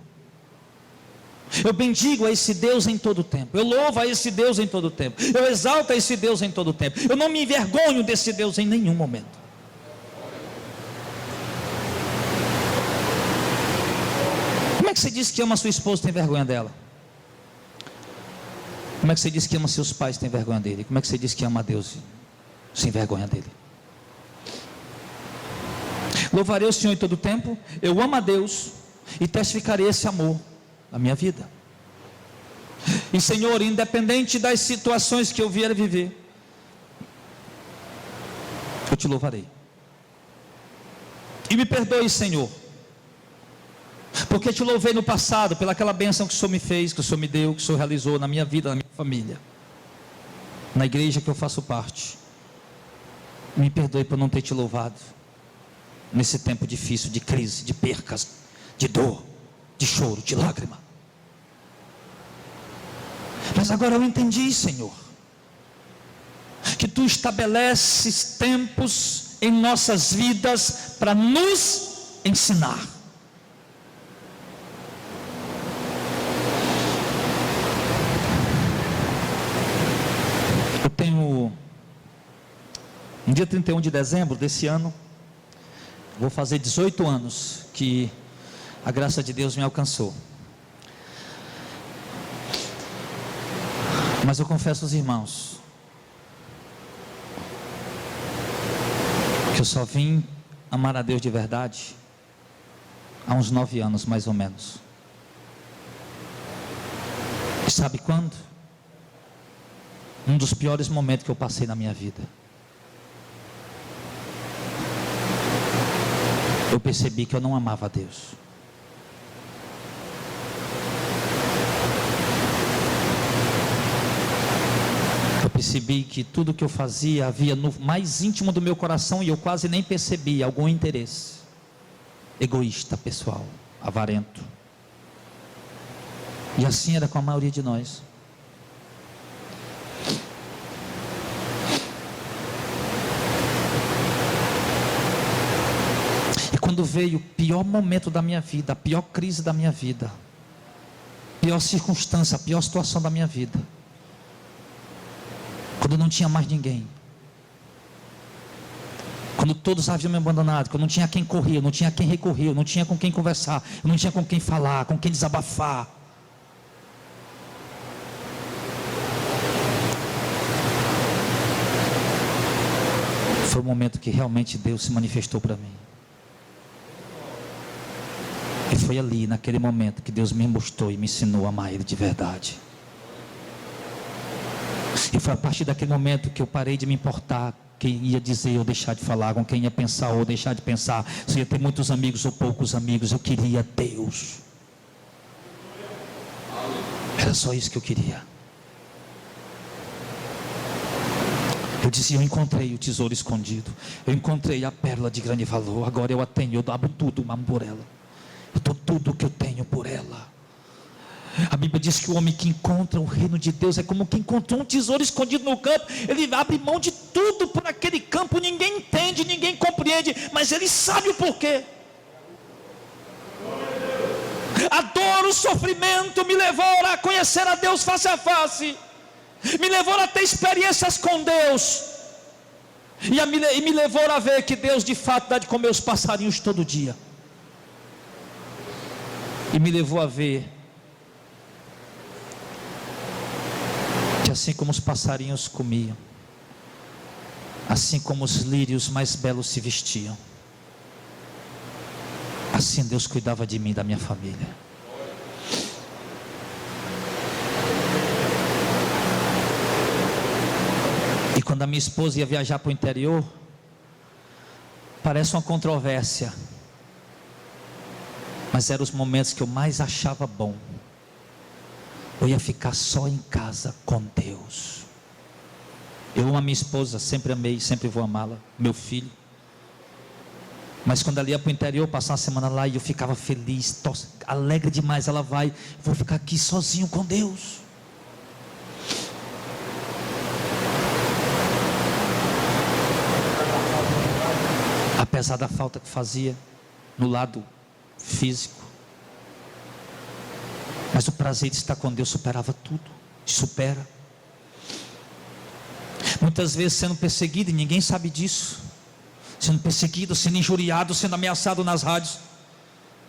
Eu bendigo a esse Deus em todo o tempo. Eu louvo a esse Deus em todo o tempo. Eu exalto a esse Deus em todo o tempo. Eu não me envergonho desse Deus em nenhum momento. Como é que você diz que ama a sua esposa e tem vergonha dela? Como é que você diz que ama seus pais e tem vergonha dele? Como é que você diz que ama a Deus sem vergonha dele? Louvarei o Senhor em todo o tempo. Eu amo a Deus e testificarei esse amor na minha vida. E Senhor, independente das situações que eu vier a viver, eu te louvarei. E me perdoe, Senhor, porque te louvei no passado pelaquela bênção que o Senhor me fez, que o Senhor me deu, que o Senhor realizou na minha vida, na minha família, na igreja que eu faço parte. Me perdoe por não ter te louvado nesse tempo difícil, de crise, de percas, de dor, de choro, de lágrima. Mas agora eu entendi, Senhor, que Tu estabeleces tempos em nossas vidas para nos ensinar. Eu tenho, no dia 31 de dezembro desse ano, vou fazer 18 anos que a graça de Deus me alcançou. Mas eu confesso aos irmãos que eu só vim amar a Deus de verdade há uns 9 anos mais ou menos. E sabe quando? Um dos piores momentos que eu passei na minha vida. eu percebi que eu não amava a Deus. Eu percebi que tudo que eu fazia havia no mais íntimo do meu coração, e eu quase nem percebia algum interesse egoísta, pessoal, avarento. E assim era com a maioria de nós. E quando veio o pior momento da minha vida, a pior crise da minha vida, a pior circunstância, a pior situação da minha vida, quando não tinha mais ninguém, quando todos haviam me abandonado, quando não tinha quem correr, não tinha quem recorrer, não tinha com quem conversar, não tinha com quem falar, com quem desabafar, foi o momento que realmente Deus se manifestou para mim. E foi ali, naquele momento, que Deus me mostrou e me ensinou a amar Ele de verdade. E foi a partir daquele momento que eu parei de me importar quem ia dizer ou deixar de falar, com quem ia pensar ou deixar de pensar, se ia ter muitos amigos ou poucos amigos. Eu queria Deus. Era só isso que eu queria. Eu dizia: eu encontrei o tesouro escondido, eu encontrei a pérola de grande valor, agora eu a tenho, eu abro tudo, amo por ela, eu dou tudo o que eu tenho por ela. A Bíblia diz que o homem que encontra o reino de Deus é como quem encontrou um tesouro escondido no campo. Ele abre mão de tudo por aquele campo. Ninguém entende, ninguém compreende, mas ele sabe o porquê. A dor, o sofrimento me levou a conhecer a Deus face a face, me levou a ter experiências com Deus, e me levou a ver que Deus de fato dá de comer os passarinhos todo dia, e me levou a ver que assim como os passarinhos comiam, assim como os lírios mais belos se vestiam, assim Deus cuidava de mim e da minha família. E quando a minha esposa ia viajar para o interior, parece uma controvérsia, mas eram os momentos que eu mais achava bom. Eu ia ficar só em casa com Deus. Eu amo a minha esposa, sempre amei, sempre vou amá-la, meu filho. Mas quando ela ia para o interior, passar uma semana lá, e eu ficava feliz, alegre demais. Ela vai, vou ficar aqui sozinho com Deus. Apesar da falta que fazia no lado físico, mas o prazer de estar com Deus superava tudo, supera. Muitas vezes sendo perseguido, e ninguém sabe disso, sendo perseguido, sendo injuriado, sendo ameaçado nas rádios.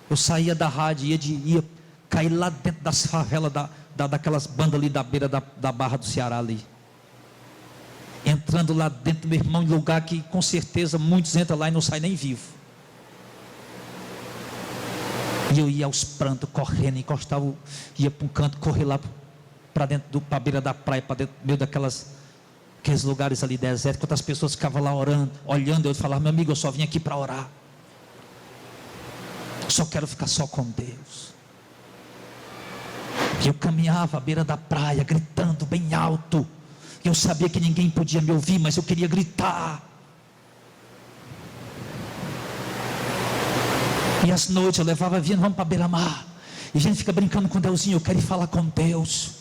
Eu saía da rádio, ia cair lá dentro das favelas, daquelas bandas ali da beira da Barra do Ceará ali, entrando lá dentro, meu irmão, em lugar que com certeza muitos entram lá e não saem nem vivo. E eu ia aos prantos, correndo, encostava, ia para um canto, correr lá para dentro, para a beira da praia, para dentro, meio aqueles lugares ali desertos, quantas pessoas ficavam lá orando, olhando. Eu falava: meu amigo, eu só vim aqui para orar, só quero ficar só com Deus. E eu caminhava à beira da praia, gritando bem alto. Eu sabia que ninguém podia me ouvir, mas eu queria gritar. E às noites eu levava, vamos para a beira-mar, e a gente fica brincando com Deusinho, eu quero ir falar com Deus.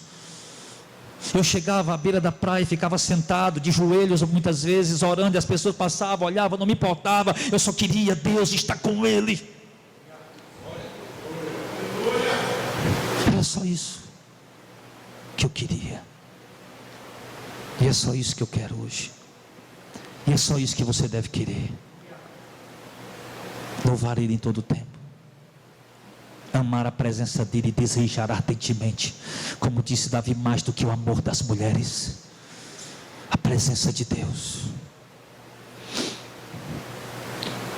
Eu chegava à beira da praia e ficava sentado, de joelhos muitas vezes, orando, e as pessoas passavam, olhavam, não me importava, eu só queria Deus, estar com Ele. Era só isso que eu queria, e é só isso que eu quero hoje, e é só isso que você deve querer. Louvar Ele em todo o tempo, amar a presença dEle e desejar ardentemente, como disse Davi, mais do que o amor das mulheres, a presença de Deus,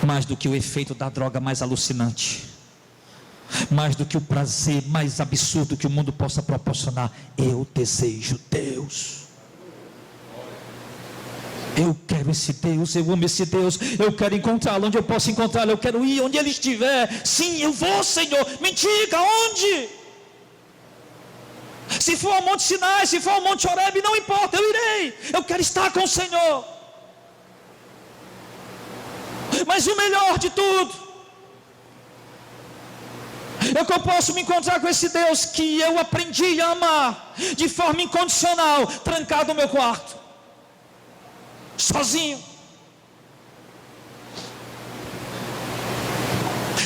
mais do que o efeito da droga mais alucinante, mais do que o prazer mais absurdo que o mundo possa proporcionar. Eu desejo Deus. Eu quero esse Deus, eu amo esse Deus, eu quero encontrá-lo onde eu posso encontrá-lo, eu quero ir onde Ele estiver. Sim, eu vou, Senhor. Me diga onde. Se for ao Monte Sinai, se for ao Monte Horebe, não importa, eu irei. Eu quero estar com o Senhor. Mas o melhor de tudo é que eu posso me encontrar com esse Deus que eu aprendi a amar de forma incondicional, trancado no meu quarto, sozinho,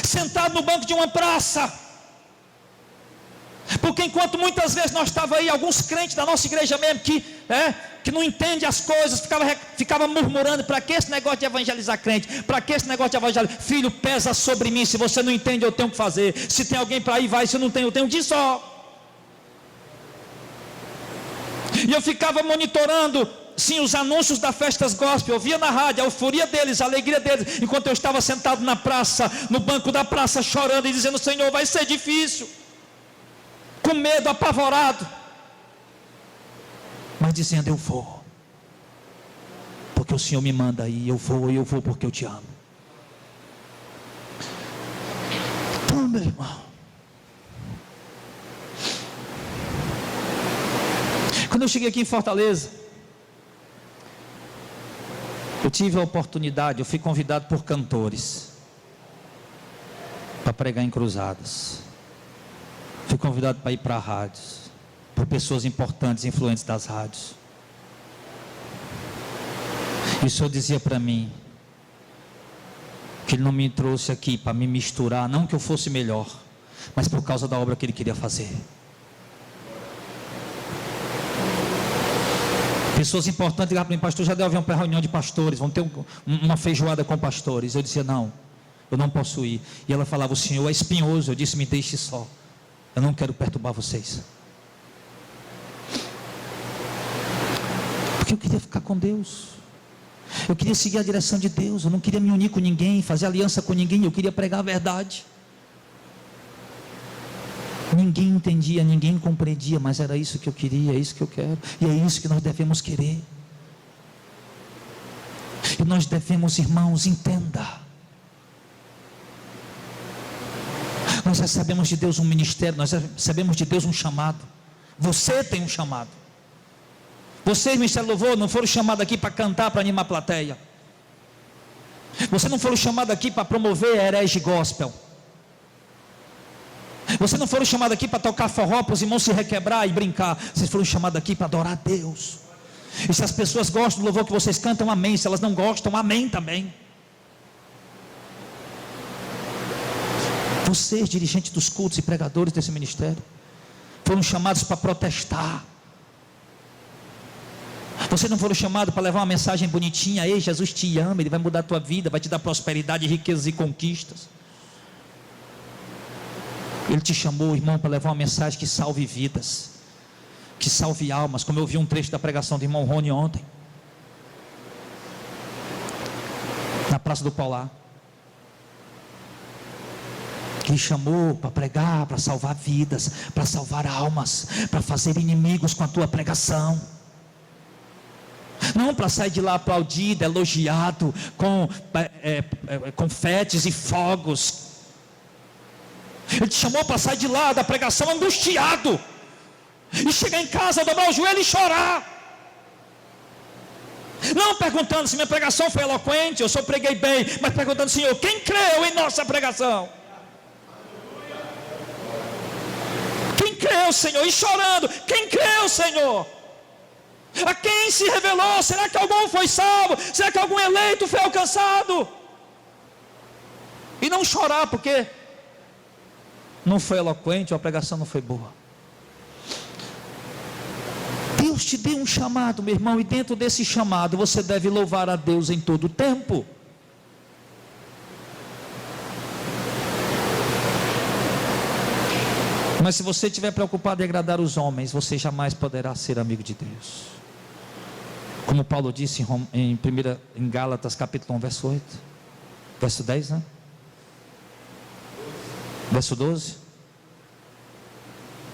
sentado no banco de uma praça. Porque enquanto muitas vezes nós estávamos aí, alguns crentes da nossa igreja mesmo, que não entende as coisas, ficava murmurando: para que esse negócio de evangelizar crente? Para que esse negócio de evangelizar? Filho, pesa sobre mim. Se você não entende, eu tenho que fazer. Se tem alguém para ir, vai. Se não tem, eu tenho de só. E eu ficava monitorando, sim, os anúncios das festas gospel. Eu via na rádio a euforia deles, a alegria deles, enquanto eu estava sentado na praça, no banco da praça, chorando e dizendo: Senhor, vai ser difícil, com medo, apavorado, mas dizendo: eu vou, porque o Senhor me manda aí. Eu vou porque eu te amo. Então, meu irmão, quando eu cheguei aqui em Fortaleza, eu tive a oportunidade, eu fui convidado por cantores para pregar em cruzadas. Fui convidado para ir para rádios, por pessoas importantes, influentes das rádios. E o Senhor dizia para mim que Ele não me trouxe aqui para me misturar, não que eu fosse melhor, mas por causa da obra que Ele queria fazer. Pessoas importantes ligavam para mim: pastor, já deu uma reunião de pastores, vão ter uma feijoada com pastores. Eu dizia: não, eu não posso ir. E ela falava: o Senhor é espinhoso. Eu disse: me deixe só, eu não quero perturbar vocês, porque eu queria ficar com Deus, eu queria seguir a direção de Deus, eu não queria me unir com ninguém, fazer aliança com ninguém, eu queria pregar a verdade. Ninguém entendia, ninguém compreendia, mas era isso que eu queria, é isso que eu quero, e é isso que nós devemos querer. E nós devemos, irmãos, entenda, nós recebemos de Deus um ministério, nós recebemos de Deus um chamado. Você tem um chamado. Vocês, Ministério do Louvor, não foram chamados aqui para cantar, para animar a plateia. Você não foram chamados aqui para promover herege gospel. Você não foram chamados aqui para tocar forró para os irmãos se requebrar e brincar. Vocês foram chamados aqui para adorar a Deus. E se as pessoas gostam do louvor que vocês cantam, amém. Se elas não gostam, amém também. Vocês, dirigentes dos cultos e pregadores desse ministério, foram chamados para protestar. Vocês não foram chamados para levar uma mensagem bonitinha: ei, Jesus te ama, Ele vai mudar a tua vida, vai te dar prosperidade, riquezas e conquistas. Ele te chamou, irmão, para levar uma mensagem que salve vidas, que salve almas, como eu vi um trecho da pregação do irmão Rony ontem, na Praça do Paular. Ele chamou para pregar, para salvar vidas, para salvar almas, para fazer inimigos com a tua pregação. Não para sair de lá aplaudido, elogiado, com confetes e fogos. Ele te chamou para sair de lá da pregação angustiado, e chegar em casa, dobrar o joelho e chorar. Não perguntando se minha pregação foi eloquente, eu só preguei bem, mas perguntando: Senhor, quem creu em nossa pregação? Quem creu, Senhor? E chorando: quem creu, Senhor? A quem se revelou? Será que algum foi salvo? Será que algum eleito foi alcançado? E não chorar porque não foi eloquente, ou a pregação não foi boa. Deus te deu um chamado, meu irmão, e dentro desse chamado você deve louvar a Deus em todo o tempo. Mas se você estiver preocupado em agradar os homens, você jamais poderá ser amigo de Deus. Como Paulo disse em Gálatas capítulo 1, verso 8, verso 10, né? Verso 12: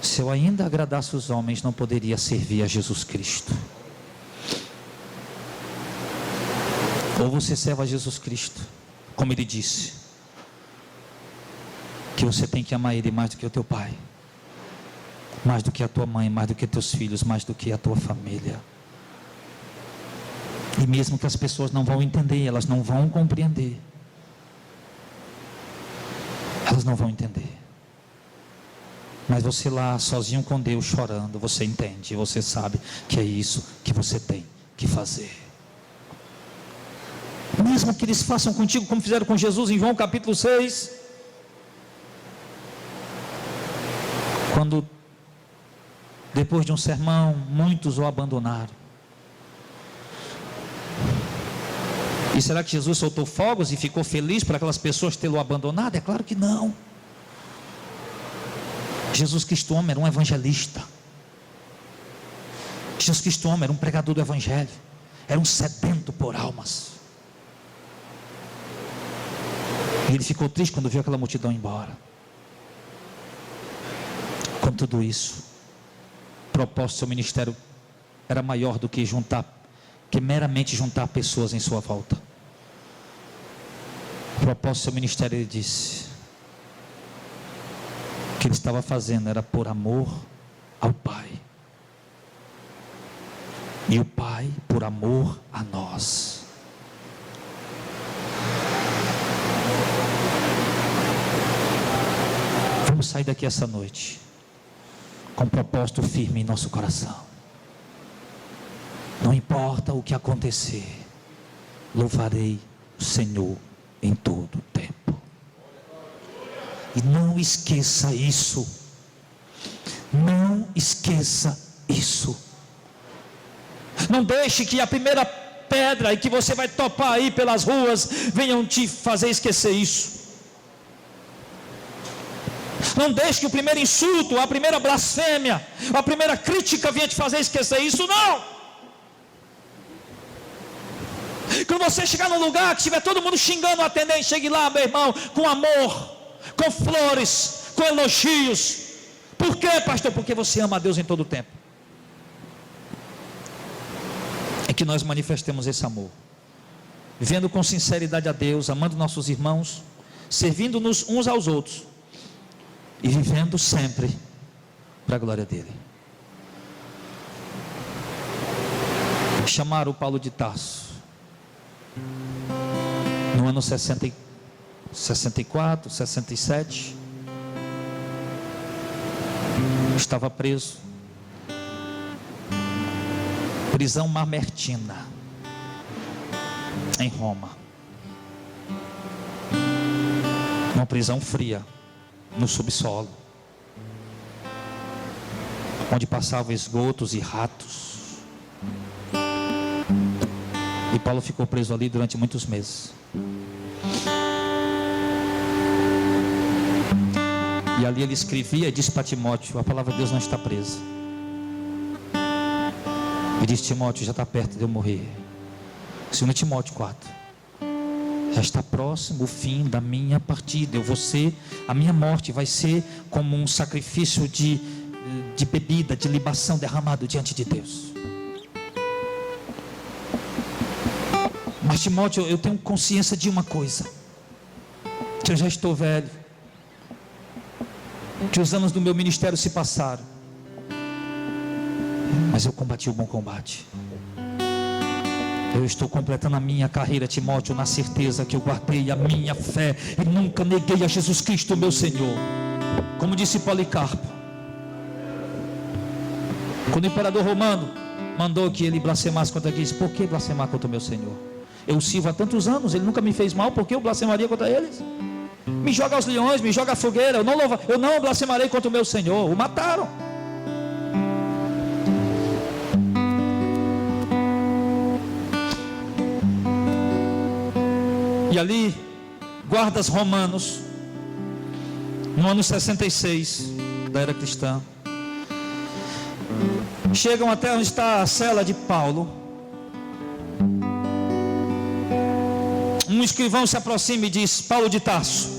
se eu ainda agradasse os homens, não poderia servir a Jesus Cristo. Ou você serve a Jesus Cristo, como Ele disse, que você tem que amar Ele mais do que o teu pai, mais do que a tua mãe, mais do que teus filhos, mais do que a tua família. E mesmo que as pessoas não vão entender, elas não vão compreender, elas não vão entender, mas você lá sozinho com Deus chorando, você entende, você sabe que é isso que você tem que fazer. Mesmo que eles façam contigo como fizeram com Jesus em João capítulo 6, quando depois de um sermão muitos o abandonaram. E será que Jesus soltou fogos e ficou feliz por aquelas pessoas tê-lo abandonado? É claro que não. Jesus Cristo homem era um evangelista. Jesus Cristo homem era um pregador do evangelho, era um sedento por almas. E ele ficou triste quando viu aquela multidão embora. Com tudo isso, o propósito do seu ministério era maior do que meramente juntar pessoas em sua volta. O propósito do seu ministério, ele disse, o que ele estava fazendo era por amor ao Pai, e o Pai por amor a nós. Vamos sair daqui essa noite com um propósito firme em nosso coração. Não importa o que acontecer, louvarei o Senhor em todo o tempo. E não esqueça isso. Não esqueça isso. Não deixe que a primeira pedra e que você vai topar aí pelas ruas venham te fazer esquecer isso. Não deixe que o primeiro insulto, a primeira blasfêmia, a primeira crítica venha te fazer esquecer isso, não. Quando você chegar num lugar que estiver todo mundo xingando o atendente, chegue lá, meu irmão, com amor, com flores, com elogios. Por quê, pastor? Porque você ama a Deus em todo o tempo. É que nós manifestemos esse amor, vivendo com sinceridade a Deus, amando nossos irmãos, servindo-nos uns aos outros e vivendo sempre para a glória dele. Chamaram o Paulo de Tarso no ano 64, 67, estava preso, prisão Mamertina, em Roma, uma prisão fria, no subsolo, onde passavam esgotos e ratos. E Paulo ficou preso ali durante muitos meses. E ali ele escrevia e disse para Timóteo: a palavra de Deus não está presa. E disse: Timóteo, já está perto de eu morrer. 2 Timóteo 4. Já está próximo o fim da minha partida. A minha morte vai ser como um sacrifício de bebida, de libação derramado diante de Deus. Mas Timóteo, eu tenho consciência de uma coisa, que eu já estou velho, que os anos do meu ministério se passaram, mas eu combati o bom combate. Eu estou completando a minha carreira, Timóteo, na certeza que eu guardei a minha fé e nunca neguei a Jesus Cristo, meu Senhor. Como disse Policarpo, quando o imperador romano mandou que ele blasfemasse contra ele, disse: por que blasfemar contra o meu Senhor? Eu o sirvo há tantos anos, ele nunca me fez mal, por que eu blasfemaria contra eles? Me joga aos leões, me joga à fogueira, eu não blasfemarei contra o meu Senhor. O mataram. E ali, guardas romanos, no ano 66 da era cristã, chegam até onde está a cela de Paulo. Um escrivão se aproxima e diz: Paulo de Tarso.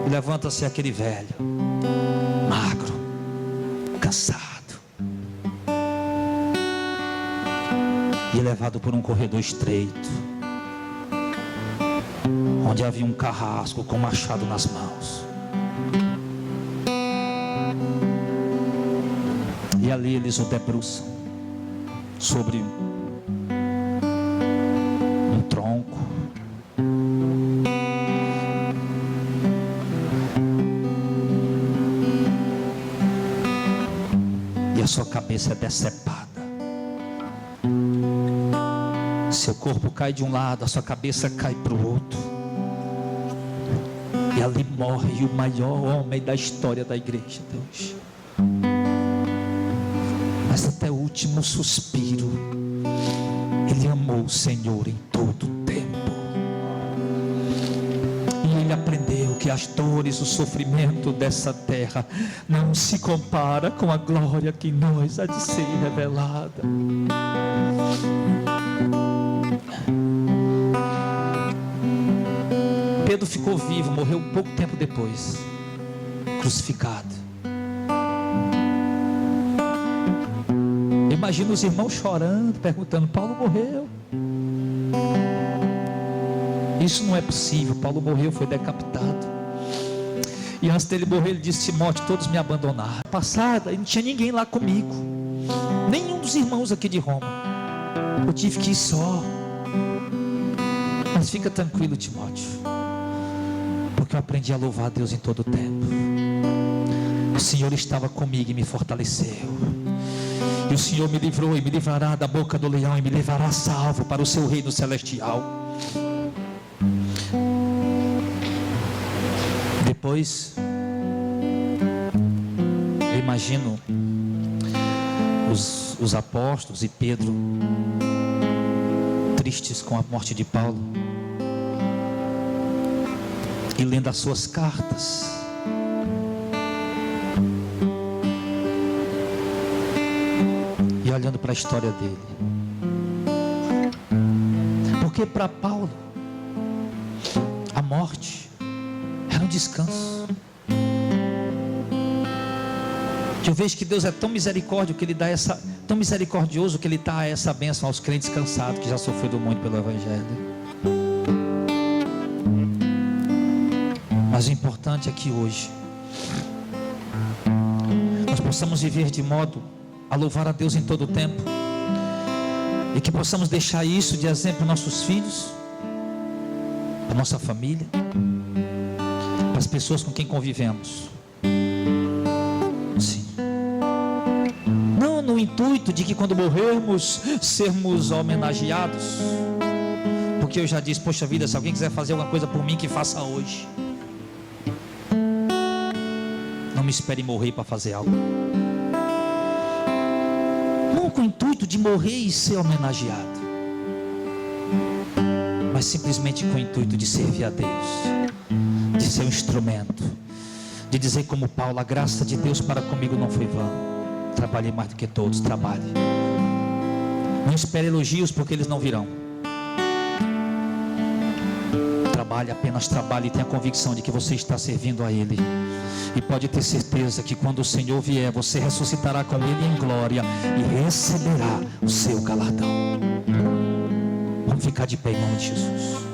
E levanta-se aquele velho, magro, cansado. e levado por um corredor estreito, onde havia um carrasco com machado nas mãos. E ali eles o debruçam sobre um tronco. E a sua cabeça é decepada. Seu corpo cai de um lado, a sua cabeça cai para o outro. E ali morre o maior homem da história da igreja, Deus. Mas até o último suspiro, ele amou o Senhor em todo o tempo. E ele aprendeu que as dores, o sofrimento dessa terra não se compara com a glória que em nós há de ser revelada. Pedro ficou vivo, morreu pouco tempo depois, crucificado. Imagina os irmãos chorando, perguntando: Paulo morreu. Isso não é possível. Paulo morreu, foi decapitado. E antes dele morrer, ele disse: Timóteo, todos me abandonaram. Passada, não tinha ninguém lá comigo, nenhum dos irmãos aqui de Roma. Eu tive que ir só. Mas fica tranquilo, Timóteo, porque eu aprendi a louvar a Deus em todo o tempo. O Senhor estava comigo e me fortaleceu. E o Senhor me livrou e me livrará da boca do leão e me levará salvo para o seu reino celestial. Depois, eu imagino os apóstolos e Pedro tristes com a morte de Paulo e lendo as suas cartas. E olhando para a história dele. Porque para Paulo a morte era um descanso. Eu vejo que Deus é tão misericórdia que Ele dá tão misericordioso que Ele dá essa bênção aos crentes cansados que já sofreram muito pelo Evangelho. Mas o importante é que hoje nós possamos viver de modo a louvar a Deus em todo o tempo, e que possamos deixar isso de exemplo para nossos filhos, para nossa família, para as pessoas com quem convivemos. Sim. Não no intuito de que quando morrermos sermos homenageados, porque eu já disse: poxa vida, se alguém quiser fazer alguma coisa por mim, que faça hoje. Não me espere morrer para fazer algo. Não com o intuito de morrer e ser homenageado, mas simplesmente com o intuito de servir a Deus, de ser um instrumento, de dizer como Paulo: a graça de Deus para comigo não foi vã. Trabalhei mais do que todos. Trabalhe. Não espere elogios, porque eles não virão. Trabalhe, apenas trabalhe, e tenha a convicção de que você está servindo a Ele. E pode ter certeza que quando o Senhor vier, você ressuscitará com Ele em glória e receberá o seu galardão. Vamos ficar de pé em nome de Jesus.